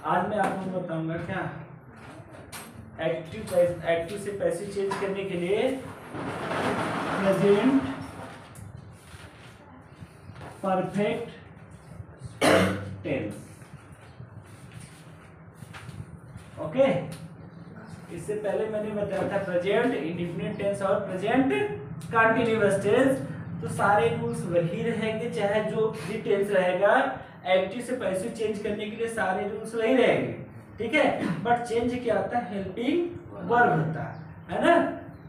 आज मैं आपको बताऊंगा क्या एक्टिव से पैसिव चेंज करने के लिए प्रेजेंट परफेक्ट टेंस। ओके, इससे पहले मैंने बताया था प्रेजेंट इंडेफिनिट टेंस और प्रेजेंट कंटीन्यूअस टेंस। तो सारे रूल्स वही रहेंगे, चाहे जो भी टेंस रहेगा एक्टिव से पैसिव चेंज करने के लिए सारे रूल्स वही रहेंगे, ठीक है। बट चेंज क्या होता है, हेल्पिंग वर्ब होता है ना।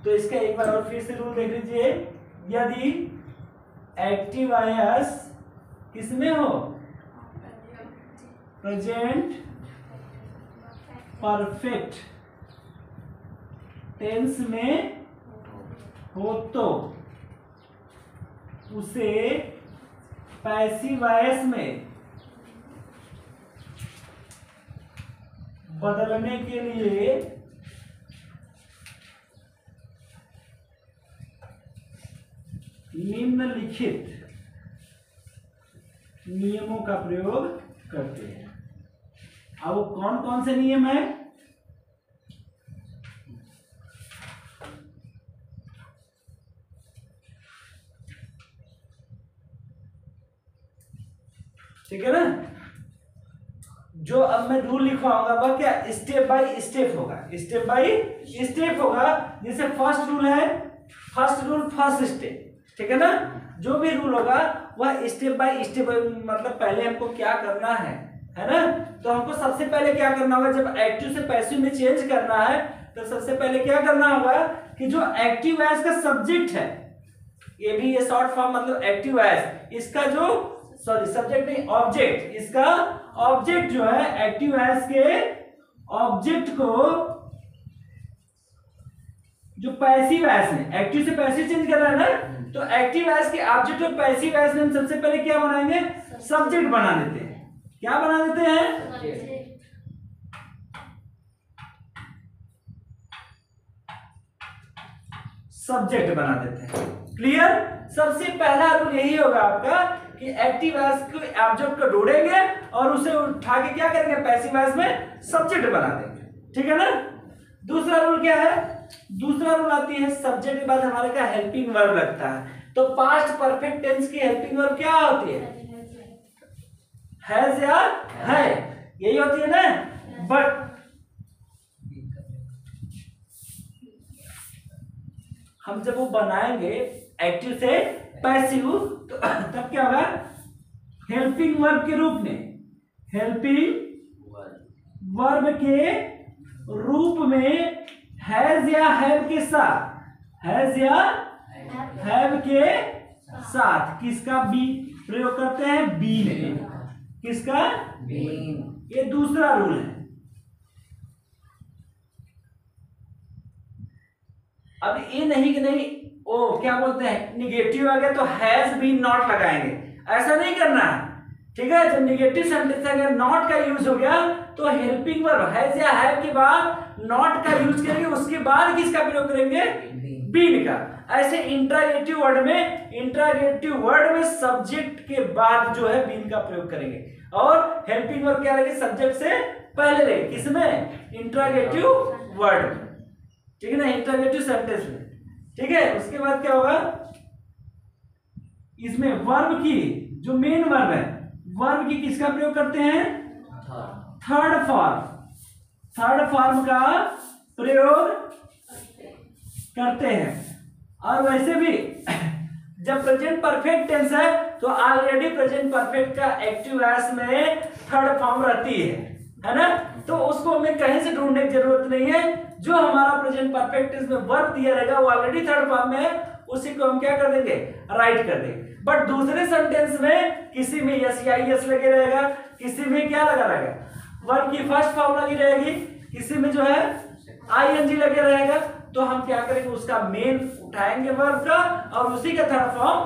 तो इसका एक बार और फिर से रूल देख लीजिए, यदि एक्टिव आयस किसमें हो, प्रेजेंट परफेक्ट टेंस में हो तो उसे पैसिव वॉइस में बदलने के लिए निम्नलिखित नियमों का प्रयोग करते हैं। अब वो कौन कौन से नियम है, ठीक है ना। जो अब मैं रूल लिखवाऊंगा वह क्या स्टेप बाय स्टेप होगा, स्टेप बाय स्टेप होगा। जैसे फर्स्ट रूल है, फर्स्ट रूल फर्स्ट स्टेप, ठीक है ना। जो भी रूल होगा वह स्टेप बाय स्टेप, मतलब पहले हमको क्या करना है ना। तो हमको सबसे पहले क्या करना होगा, जब एक्टिव से पैसिव में चेंज करना है तो सबसे पहले क्या करना होगा कि जो एक्टिव वॉइस का सब्जेक्ट है, ये भी ये शॉर्ट फॉर्म मतलब एक्टिव वॉइस, इसका जो सॉरी सब्जेक्ट नहीं ऑब्जेक्ट, इसका ऑब्जेक्ट जो है एक्टिव वॉइस के ऑब्जेक्ट को जो पैसिव वॉइस है, एक्टिव से पैसिव चेंज कर रहा है ना, तो एक्टिव वॉइस के ऑब्जेक्ट और पैसिव वॉइस में हम सबसे पहले क्या बनाएंगे, सब्जेक्ट बना देते हैं। क्या बना देते हैं, सब्जेक्ट बना देते हैं। क्लियर। सबसे पहला रूल यही होगा आपका कि एक्टिव वॉइस को ऑब्जेक्ट को ढूंढेंगे और उसे उठा के क्या करेंगे, पैसिव वॉइस में सब्जेक्ट बना देंगे, ठीक है ना। दूसरा रूल क्या है, दूसरा रूल आती है सब्जेक्ट के बाद हमारे क्या हेल्पिंग वर्ब लगता है। तो पास्ट परफेक्ट टेंस की हेल्पिंग वर्ब क्या होती है, हैज या है, यही होती है ना। बट हम जब वो बनाएंगे एक्टिव से पैसिव तो तब क्या होगा, हेल्पिंग वर्ब के रूप में, हेल्पिंग वर्ब के रूप में हैज या हैव के साथ, हैज या हैव के साथ किसका बी प्रयोग करते हैं, बीन। किसका, बीन। ये दूसरा रूल है। अब ये नहीं कि नहीं ओ क्या बोलते हैं निगेटिव आ गया तो हैज बीन नॉट लगाएंगे, ऐसा नहीं करना है, ठीक है। जब निगेटिव सेंटेंस अगर नॉट का यूज हो गया तो हेल्पिंग वर्ब हैज या हैव के बाद नॉट का यूज करेंगे, उसके बाद किसका प्रयोग करेंगे, बीन का। ऐसे इंट्रागेटिव वर्ड में सब्जेक्ट के बाद जो है बीन का प्रयोग करेंगे और हेल्पिंग वर्ब क्या रहेगी, सब्जेक्ट से पहले रहेगी, किसमें, इंट्रागेटिव वर्ड में, ठीक है ना, इंट्रागेटिव सेंटेंस में, ठीक है। उसके बाद क्या होगा, इसमें वर्ब की जो मेन वर्ब है, वर्ब की किसका प्रयोग करते हैं, थर्ड फॉर्म का प्रयोग करते हैं। और वैसे भी जब प्रेजेंट परफेक्ट टेंस है तो ऑलरेडी प्रेजेंट परफेक्ट का एक्टिव वॉइस में थर्ड फॉर्म रहती है ना। तो उसको हमें कहीं से ढूंढने की जरूरत नहीं है, जो हमारा प्रेजेंट परफेक्ट टेंस में वर्ब दिया रहेगा वो ऑलरेडी थर्ड फॉर्म में है, उसी को हम क्या कर देंगे, राइट कर देंगे। बट दूसरे सेंटेंस में किसी में यस या यस लगे रहेगा, किसी में क्या लगा रहेगा, वर्ब की फर्स्ट फॉर्म लगी रहेगी, किसी में जो है आईएनजी लगे रहेगा। तो हम क्या करेंगे, उसका मेन उठाएंगे वर्ब का और उसी का थर्ड फॉर्म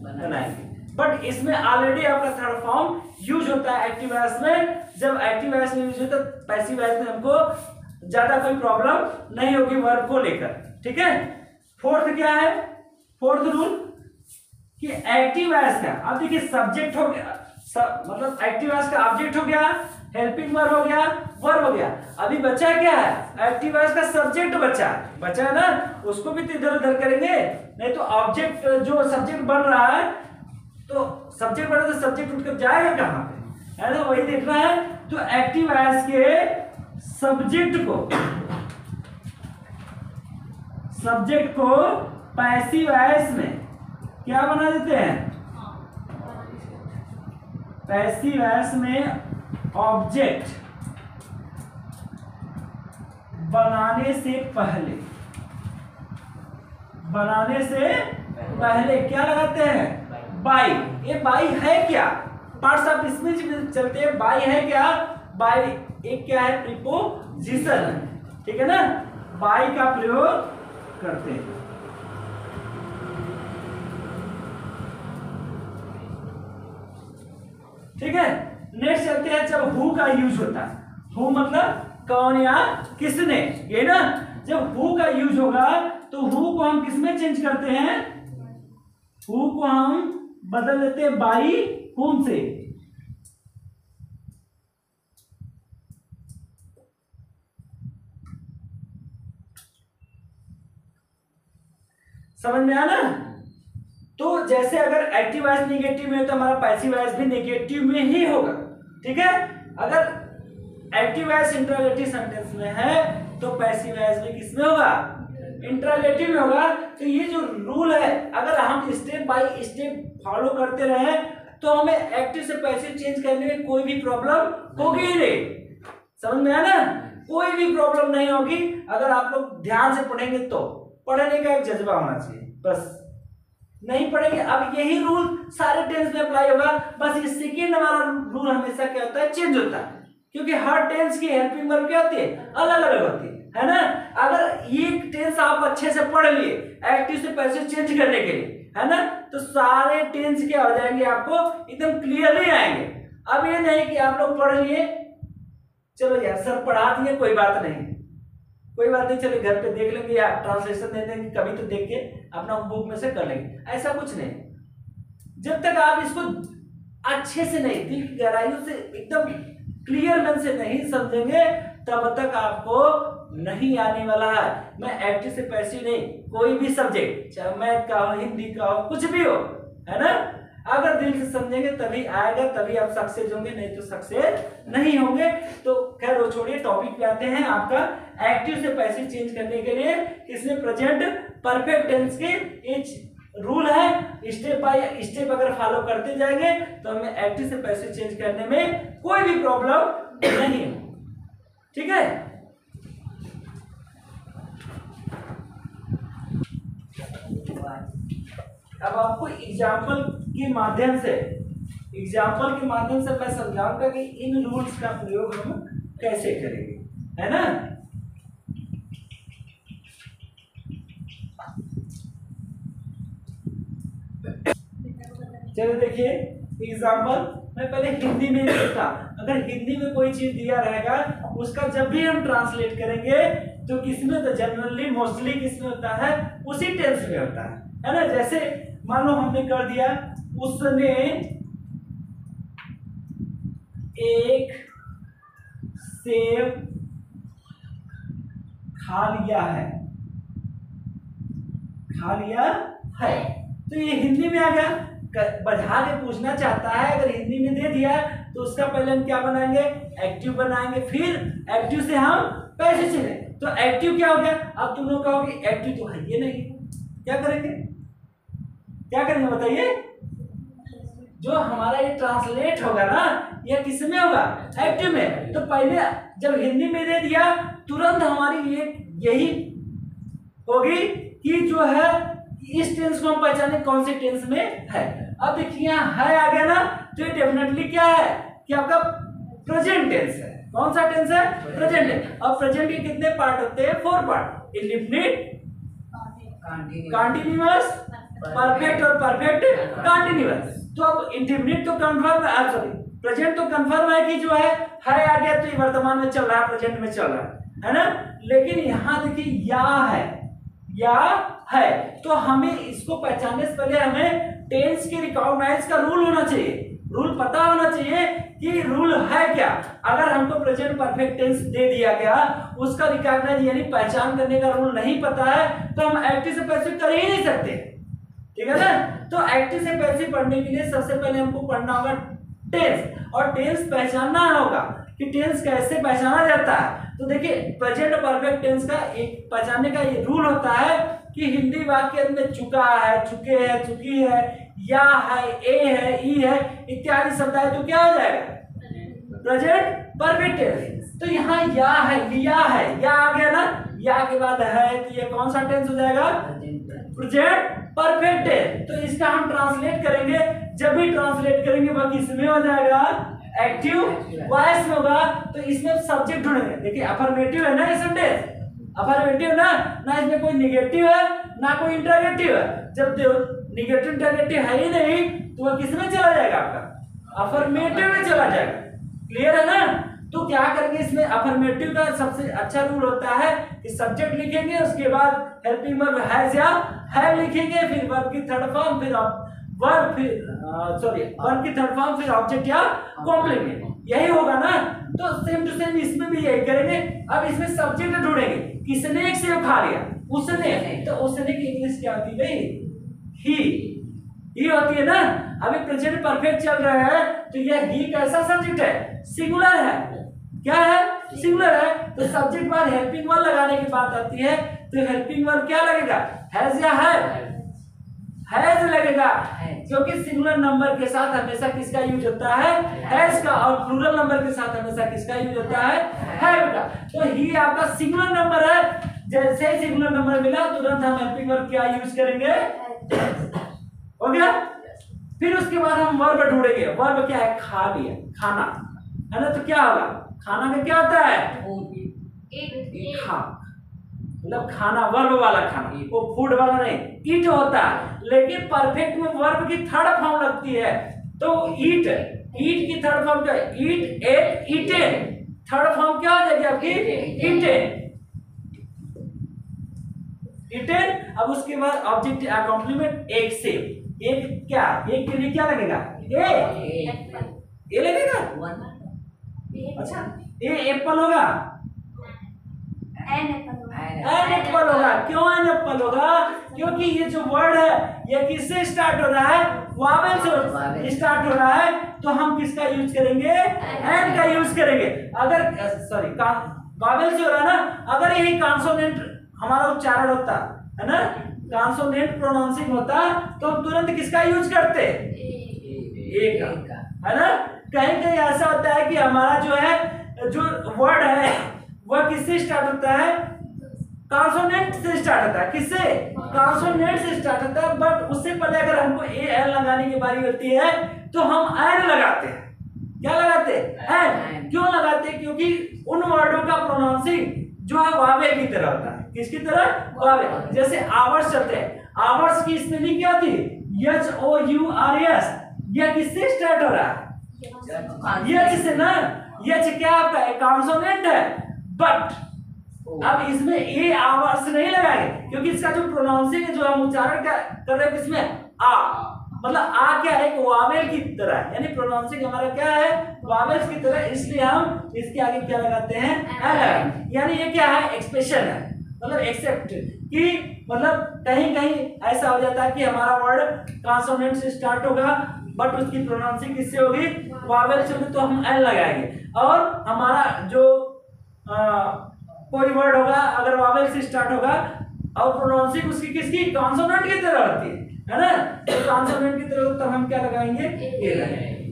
बनाएंगे। बट इसमें ऑलरेडी आपका थर्ड फॉर्म यूज होता है एक्टिव वॉइस में। जब एक्टिव वॉइस में यूज होता है तो पैसिव वॉइस में हमको ज्यादा कोई प्रॉब्लम नहीं होगी वर्ब को लेकर, ठीक है। फोर्थ क्या है, फोर्थ रूल कि एक्टिव वॉइस का, अब देखिए सब्जेक्ट हो गया, मतलब एक्टिव वॉइस का ऑब्जेक्ट हो गया, हेल्पिंग वर्ब हो गया, वर्ब हो गया। अभी बचा क्या है, एक्टिव वॉइस का सब्जेक्ट बचा है ना, उसको भी तो इधर उधर करेंगे, नहीं तो ऑब्जेक्ट जो सब्जेक्ट बन रहा है, तो सब्जेक्ट बना तो सब्जेक्ट उठकर जाएगा कहाँ पे, है ना, वही देखना है। तो एक्टिव वॉइस के सब्जेक्ट को पैसिव वॉइस में क्या बना देते हैं, पैसिव वॉइस में ऑब्जेक्ट बनाने से पहले क्या लगाते हैं, बाई। ये बाई है क्या, पार्ट्स ऑफ स्पीच में चलते हैं, बाई है क्या, बाई एक क्या है, प्रीपोजिशन है, ठीक है ना, बाई का प्रयोग करते हैं। ठीक है, नेक्स्ट चलते हैं, जब हु का यूज होता है, हु मतलब कौन या किसने, ये ना, जब हु का यूज होगा तो हु को हम किसमें चेंज करते हैं, हु को हम बदल देते हैं बाई हुम से। समझ में आया ना। तो जैसे अगर एक्टिव वॉइस नेगेटिव में है तो हमारा पैसिव वॉइस भी नेगेटिव में ही होगा, ठीक है। अगर एक्टिव वॉइस इंट्रोगेटिव सेंटेंस में है तो पैसिव वॉइस भी किसमें होगा, इंट्रोगेटिव में होगा। तो ये जो रूल है, अगर हम स्टेप बाय स्टेप फॉलो करते रहे तो हमें एक्टिव से पैसिव चेंज करने में कोई भी प्रॉब्लम होगी ही नहीं। समझ में आया ना, कोई भी प्रॉब्लम नहीं होगी अगर आप लोग ध्यान से पढ़ेंगे तो। पढ़ने का एक जज्बा होना चाहिए, बस नहीं पढ़ेंगे। अब यही रूल सारे टेंस में अप्लाई होगा, बस ये सेकेंड वाला रूल हमेशा क्या होता है, चेंज होता है, क्योंकि हर टेंस की हेल्पिंग वर्ब क्या होती है, अलग अलग होती है ना। अगर ये टेंस आप अच्छे से पढ़ लिए एक्टिव से पैसिव चेंज करने के लिए, है ना, तो सारे टेंस क्या हो जाएंगे, आपको एकदम क्लियरली आएंगे। अब ये नहीं कि आप लोग पढ़ लिए, चलो यार सर पढ़ा दिए, कोई बात नहीं, चलो घर पे देख लेंगे या ट्रांसलेशन दे देंगे, कभी तो देख के अपना बुक में से कर लेंगे, ऐसा कुछ नहीं। जब तक आप इसको अच्छे से नहीं, दिल की गहराइयों से एकदम क्लियर मन से नहीं समझेंगे, तब तक आपको नहीं आने वाला है। मैं एक्टिव से पैसिव नहीं, कोई भी सब्जेक्ट, चाहे मैथ का हो, हिंदी का हो, कुछ भी हो, है ना, अगर दिल से समझेंगे तभी आएगा, तभी आप सक्सेस होंगे, नहीं तो सक्सेस नहीं होंगे। तो खैर वो छोड़िए, टॉपिक पे आते हैं। आपका एक्टिव से पैसिव चेंज करने के लिए इसमें प्रेजेंट परफेक्ट टेंस के एक रूल है, स्टेप बाय स्टेप अगर फॉलो करते जाएंगे तो हमें एक्टिव से पैसिव चेंज करने में कोई भी प्रॉब्लम नहीं है, ठीक है। अब आपको एग्जाम्पल के माध्यम से मैं समझाऊंगा कि इन रूल्स का प्रयोग हम कैसे करेंगे, है ना। चलो देखिए एग्जाम्पल, मैं पहले हिंदी में लिखता, अगर हिंदी में कोई चीज दिया रहेगा उसका जब भी हम ट्रांसलेट करेंगे तो किसमें, तो जनरली मोस्टली किसमें होता है, उसी टेंस में होता है ना। जैसे मान लो हमने कर दिया, उसने एक सेब खा लिया है, तो ये हिंदी में आ गया। बढ़ा के पूछना चाहता है, अगर हिंदी में दे दिया तो उसका पहले हम क्या बनाएंगे, एक्टिव बनाएंगे, फिर एक्टिव से हम पैसिव चले। तो एक्टिव क्या हो गया, अब तुम लोग कहोगे एक्टिव तो है ये नहीं, क्या करेंगे बताइए। जो हमारा ये ट्रांसलेट होगा ना, ये किस में होगा, एक्टिव में। तो पहले जब हिंदी में दे दिया तुरंत हमारी ये यही होगी कि जो है इस टेंस को हम पहचाने कौन से टेंस में है। अब देखिए यहाँ है आ गया ना, तो ये डेफिनेटली क्या है कि आपका प्रेजेंट टेंस है। कौन सा टेंस है, प्रेजेंट है। अब प्रेजेंट के कितने पार्ट होते हैं, 4 पार्ट, इंडेफिनिट, कंटीन्यूअस, परफेक्ट और परफेक्ट कंटीन्यूअस। तो अब इंडेफिनिट तो कंफर्म है, सॉरी प्रेजेंट तो कंफर्म है कि जो है आ गया, तो ये वर्तमान में चल रहा है, प्रेजेंट में चल रहा है ना। लेकिन यहाँ देखिए या है, तो हमें इसको पहचानने से पहले हमें टेंस के रिकॉग्नाइज का रूल होना चाहिए, रूल पता होना चाहिए कि रूल है क्या। अगर हमको प्रेजेंट परफेक्ट टेंस दे दिया गया, उसका रिकॉग्नाइज यानी पहचान करने का रूल नहीं पता है, तो हम एक्टिव से पैसिव कर ही नहीं सकते, ठीक है ना। तो एक्टिव से पैसिव पढ़ने के लिए सबसे पहले हमको पढ़ना होगा टेंस, और टेंस पहचानना होगा कि टेंस कैसे पहचाना जाता है। तो देखिए प्रेजेंट परफेक्ट टेंस का एक पहचानने का ये रूल होता है कि हिंदी वाक्य में चुका है, चुके है, चुकी है, या है, ए है, ई है इत्यादि शब्द है तो क्या हो जाएगा प्रेजेंट परफेक्ट टेंस। तो यहाँ या है, लिया है, या आ गया ना, या के बाद है तो ये कौन सा टेंस हो जाएगा प्रेजेंट परफेक्ट टेंस। तो इसका हम ट्रांसलेट करेंगे, जब भी ट्रांसलेट करेंगे वह किसमें हो जाएगा एक्टिव वॉइस में होगा। तो इसमें सब्जेक्ट ढूंढेंगे। देखिए अफर्मेटिव है ना ये सेंटेंस, अफर्मेटिव ना, ना इसमें कोई निगेटिव है ना कोई इंटरोगेटिव है। जब निगेटिव इंटरोगेटिव है ही नहीं तो वह किसमें चला जाएगा आपका अफर्मेटिव में चला जाएगा। क्लियर है ना। तो क्या करेंगे इसमें अफर्मेटिव का सबसे अच्छा रूल होता है कि सब्जेक्ट लिखेंगे, उसके बाद हेल्पिंग वर्ब हैज या हैव लिखेंगे, फिर वर्ब की थर्ड फॉर्म, फिर वर्ब, फिर वर्ब की थर्ड फॉर्म, फिर ऑब्जेक्ट या कॉम्प्लीमेंट, यही होगा ना। तो सेम टू सेम इसमें भी यही करेंगे। अब इसमें सब्जेक्ट ढूंढेंगे, किसने एक सेब खा लिया, उसने, तो उसने की इंग्लिश क्या होती है ही होती है ना। अभी प्रेजेंट परफेक्ट चल रहा है तो यह ही कैसा सब्जेक्ट है सिंगुलर है, क्या है सिंगुलर है। तो सब्जेक्ट बाद हेल्पिंग वर्ब लगाने की बात आती है, तो हेल्पिंग वर्ब क्या लगेगा हैज या हैज लगेगा, क्योंकि सिंगुलर नंबर के साथ हमेशा किसका यूज होता है हैज का, और प्लूरल नंबर के साथ हमेशा किसका यूज होता है हैव का। तो ही आपका सिंगुलर नंबर है, जैसे ही सिंगुलर नंबर मिला तुरंत हम हेल्पिंग वर्ब क्या यूज करेंगे हो गया। फिर उसके बाद हम वर्ब ढूंढेंगे, वर्ब क्या है खा लिया, खाना है ना। तो क्या होगा खाना में क्या होता है खा, मतलब खाना वर्ब वाला खाना, वो फूड वाला नहीं, ईट होता है। लेकिन परफेक्ट में वर्ब की थर्ड फॉर्म लगती है, तो ईट, ईट की थर्ड फॉर्म क्या है ईट, एट, ईटेन, थर्ड फॉर्म क्या हो जाएगी आपकी ईटेन, ईटेन। अब उसके बाद ऑब्जेक्ट कॉम्प्लीमेंट एक से, एक क्या, एक के लिए क्या लगेगा ए लगेगा, अच्छा ए एप्पल होगा, एन एप्पल होगा। क्यों एन एप्पल होगा, क्योंकि ये जो वर्ड है ये किससे स्टार्ट हो रहा है वावेल से स्टार्ट हो रहा है, तो हम किसका यूज करेंगे एन का यूज करेंगे। अगर सॉरी वावेल से हो रहा है ना, अगर यही कॉन्सोनेंट हमारा उच्चारण होता है ना, कॉन्सोनेंट प्रोनाउंसिंग होता तो हम तुरंत किसका यूज करते ए का, है ना। कहीं कहीं ऐसा होता है कि हमारा जो है जो वर्ड है वह किससे स्टार्ट होता है कॉन्सोनेंट से स्टार्ट होता है, किससे कॉन्सोनेंट से स्टार्ट होता है, बट उससे पहले अगर हमको ए एल लगाने की बारी होती है तो हम एन लगाते हैं। क्या लगाते हैं एन, क्यों लगाते हैं, क्योंकि उन वर्डों का प्रोनाउंसिंग जो है वावेल की तरह होता है, किसकी तरह वावेल। जैसे आवर्स चलते हैं, आवर्स की स्पेलिंग क्या होती है H O U R S, यह किससे स्टार्ट हो रहा है एच से ना, एच क्या आपका कॉन्सोनेंट है, बट अब इसमें ए आवर्स नहीं लगाएंगे क्योंकि इसका जो प्रोनाउंसिंग है, जो हम उच्चारण कर रहे हैं किसमें आ, मतलब आ क्या है वावेल की तरह है, यानी प्रोनाउंसिंग हमारा क्या है वावेल्स की तरह, इसलिए हम इसके आगे क्या लगाते हैं एल, यानी ये क्या है एक्सप्रेशन है, मतलब एक्सेप्ट कि मतलब कहीं कहीं ऐसा हो जाता है कि हमारा वर्ड कॉन्सोनेंट से स्टार्ट होगा बट उसकी प्रोनाउंसिंग किससे होगी वावेल से होगी, तो हम एल लगाएंगे। और हमारा जो कोई वर्ड होगा अगर वावेल से स्टार्ट होगा और प्रोनाउंसिंग उसकी किसकी कॉन्सोनेंट की तरह होती है ना, तो कॉन्सोनेंट की तरह तब हम क्या लगाएंगे ए लगाएंगे,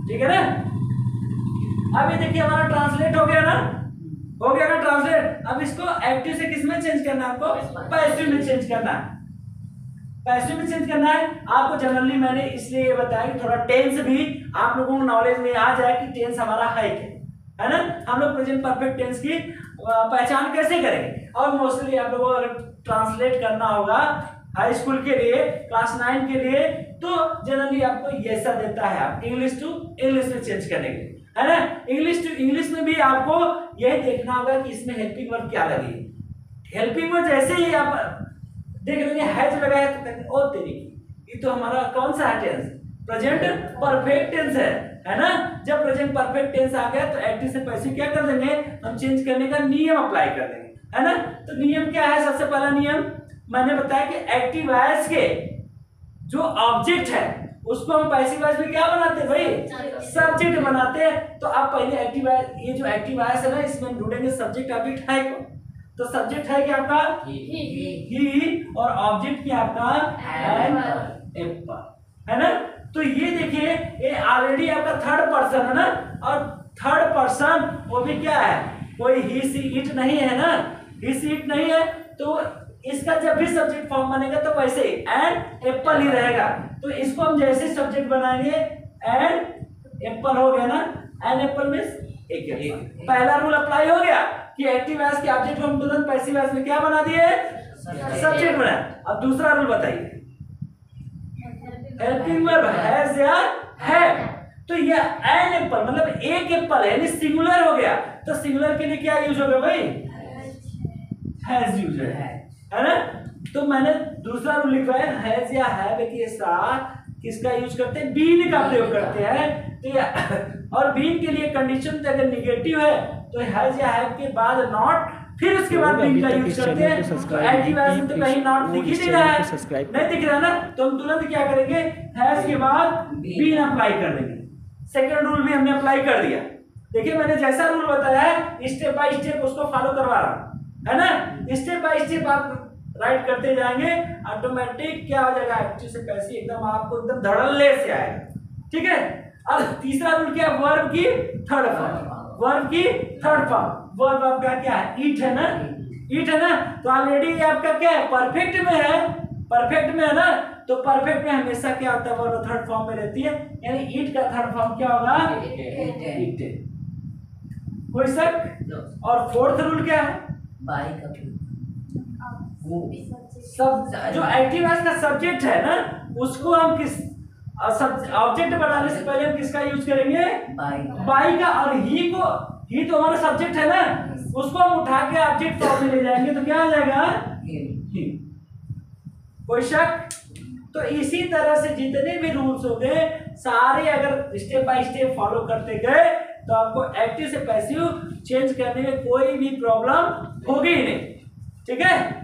ठीक है ना। अब ये देखिए हमारा ट्रांसलेट हो गया ना, हो गया ना ट्रांसलेट। अब इसको एक्टिव से किस में चेंज करना है, आपको पैसिव में चेंज करना है, पैसिव में चेंज करना है। आपको जनरली मैंने इसलिए ये बताया कि थोड़ा टेंस भी आप लोगों को नॉलेज में आ जाए कि टेंस हमारा है क्या, है ना। हम लोग प्रेजेंट परफेक्ट टेंस की पहचान कैसे करेंगे, और मोस्टली आप लोगों को अगर ट्रांसलेट करना होगा हाई स्कूल के लिए क्लास 9 के लिए, तो जनरली आपको ये सब देता है आप इंग्लिश टू इंग्लिश में चेंज करने के लिए, है ना। इंग्लिश टू इंग्लिश में भी आपको यही देखना होगा कि इसमें हेल्पिंग वर्ब क्या लगी, हेल्पिंग वर्ब जैसे ही आप देख लेंगे हैज लगाया तो कहते ओ तेरी ये तो हमारा कौन सा है टेंस प्रेजेंट परफेक्ट टेंस है ना। जब प्रेजेंट परफेक्ट टेंस आ गया तो एक्टिव से पैसिव क्या कर देंगे, हम चेंज करने का नियम अप्लाई कर देंगे, है ना। तो नियम क्या है, सबसे पहला नियम मैंने बताया कि एक्टिव वॉइस के जो ऑब्जेक्ट है उसको हम पैसिव वॉइस में क्या बनाते हैं भाई, सब्जेक्ट बनाते हैं। तो आप पहले एक्टिव वॉइस, ये जो एक्टिव वॉइस है ना, इसमें ढूंढेंगे सब्जेक्ट ऑब्जेक्ट है कौन। तो सब्जेक्ट है क्या आपका ही, और ऑब्जेक्ट क्या आपका एन एप्पल, है ना। तो ये देखिए ये ऑलरेडी आपका थर्ड पर्सन है ना, और थर्ड पर्सन वो भी क्या है, कोई ही सी इट नहीं है ना, ही सी इट नहीं है। तो इसका जब भी सब्जेक्ट फॉर्म बनेगा तो वैसे एन एप्पल ही रहेगा। तो इसको हम जैसे सब्जेक्ट बनाएंगे एन एप्पल हो गया ना, एन एप्पल मींस एक। पहला रूल अप्लाई हो गया कि एक्टिव वॉइस के ऑब्जेक्ट को हम तुरंत पैसिव वॉइस में क्या बना दिए, सब्जेक्ट बना। अब दूसरा रूल बताइए, हेल्पिंग वर्ब हैज या हैव। तो ये एन एप्पल मतलब एक एप्पल है, यानी सिंगुलर हो गया। तो सिंगुलर के लिए क्या यूज होगा भाई, हैज यूज है ना। तो मैंने दूसरा रूल लिखा है हैज या हैव के साथ किसका यूज करते हैं, बीन का प्रयोग करते हैं। तो और बीन के लिए कंडीशन अगर निगेटिव है तो हैज या हैव के बाद नॉट, फिर उसके बाद बीन का यूज करते हैं। तो एक्टिव वॉइस में तो कहीं नॉट दिख ही नहीं रहा है, नहीं दिख रहा ना, तो हम तुरंत क्या करेंगे, हैज के बाद बीन अप्लाई कर देंगे। सेकंड रूल भी हमने अप्लाई कर दिया। देखिए मैंने जैसा रूल बताया है स्टेप बाय स्टेप उसको फॉलो करवा रहा हूं, है ना। स्टेप बाय स्टेप आप राइट करते जाएंगे, ऑटोमेटिक क्या हो जाएगा, एक्टिव से पैसिव एकदम आपको एकदम धड़ल्ले से आएगा, ठीक है। अब तीसरा रूल क्या है, वर्ब की थर्ड फॉर्म, वर्ब की थर्ड फॉर्म। वर्ब आपका क्या है, ईट है ना, ईट है ना। तो ऑलरेडी आपका क्या है, परफेक्ट में है, परफेक्ट में है ना। तो परफेक्ट में हमेशा क्या होता है, वर्ब थर्ड फॉर्म में रहती है, यानी ईट का थर्ड फॉर्म क्या होगा, ईटेड। कोई शक। और फोर्थ रूल क्या है, बाई का सब जो एक्टिव वॉइस का सब्जेक्ट है ना, उसको हम किस ऑब्जेक्ट बनाने से पहले हम किसका यूज करेंगे, बाई का। और ही को, ही तो हमारा सब्जेक्ट है ना, उसको हम उठा के ऑब्जेक्ट फॉर्म में ले जाएंगे तो क्या हो जाएगा, ही। कोई शक। तो इसी तरह से जितने भी रूल्स हो गए सारे अगर स्टेप बाय स्टेप फॉलो करते गए तो आपको एक्टिव से पैसिव चेंज करने में कोई भी प्रॉब्लम होगी ही नहीं, ठीक है।